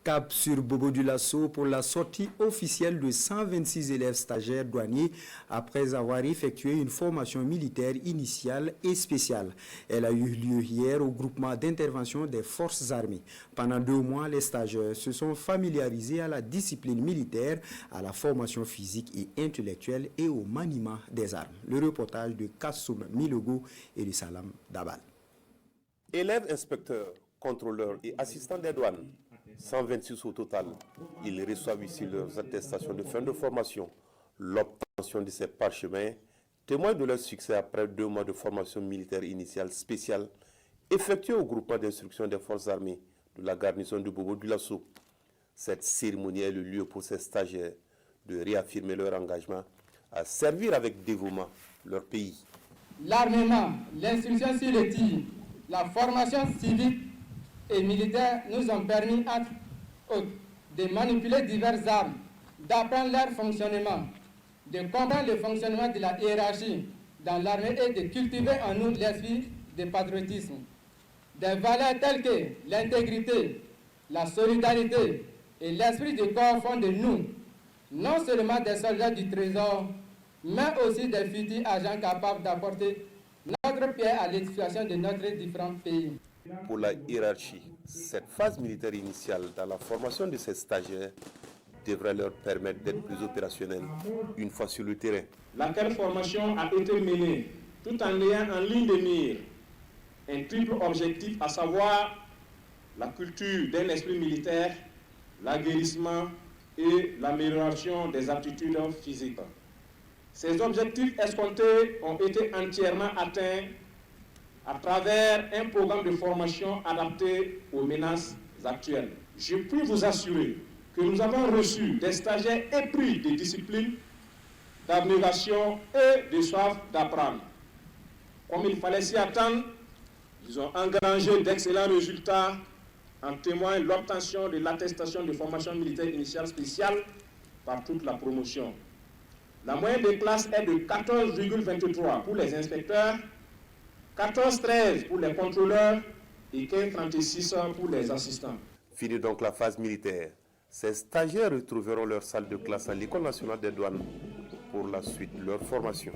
Cap sur Bobo Dioulasso pour la sortie officielle de 126 élèves stagiaires douaniers après avoir effectué une formation militaire initiale et spéciale. Elle a eu lieu hier au groupement d'intervention des forces armées. Pendant 2 mois, les stagiaires se sont familiarisés à la discipline militaire, à la formation physique et intellectuelle et au maniement des armes. Le reportage de Kassoum Milogo et de Salam Dabal. Élèves, inspecteurs, contrôleurs et assistants des douanes, 126 au total. Ils reçoivent ici leurs attestations de fin de formation. L'obtention de ces parchemins témoigne de leur succès après 2 mois de formation militaire initiale spéciale effectuée au groupement d'instruction des forces armées de la garnison de Bobo Dioulasso. Cette cérémonie est le lieu pour ces stagiaires de réaffirmer leur engagement à servir avec dévouement leur pays. L'armement, l'instruction sur le tir, la formation civique et militaires nous ont permis, entre autres, de manipuler diverses armes, d'apprendre leur fonctionnement, de comprendre le fonctionnement de la hiérarchie dans l'armée et de cultiver en nous l'esprit de patriotisme. Des valeurs telles que l'intégrité, la solidarité et l'esprit de corps font de nous non seulement des soldats du trésor, mais aussi des futurs agents capables d'apporter notre pierre à l'édification de notre différents pays. Pour la hiérarchie, cette phase militaire initiale dans la formation de ces stagiaires devrait leur permettre d'être plus opérationnels une fois sur le terrain. Laquelle formation a été menée tout en ayant en ligne de mire un triple objectif, à savoir la culture d'un esprit militaire, l'aguerrissement et l'amélioration des aptitudes physiques. Ces objectifs escomptés ont été entièrement atteints à travers un programme de formation adapté aux menaces actuelles. Je puis vous assurer que nous avons reçu des stagiaires épris de discipline, d'abnégation et de soif d'apprendre. Comme il fallait s'y attendre, ils ont engrangé d'excellents résultats, en témoigne l'obtention de l'attestation de formation militaire initiale spéciale par toute la promotion. La moyenne des classes est de 14,23 pour les inspecteurs, 14,13 pour les contrôleurs et 15,36 pour les assistants. Fini donc la phase militaire. Ces stagiaires retrouveront leur salle de classe à l'École nationale des douanes pour la suite de leur formation.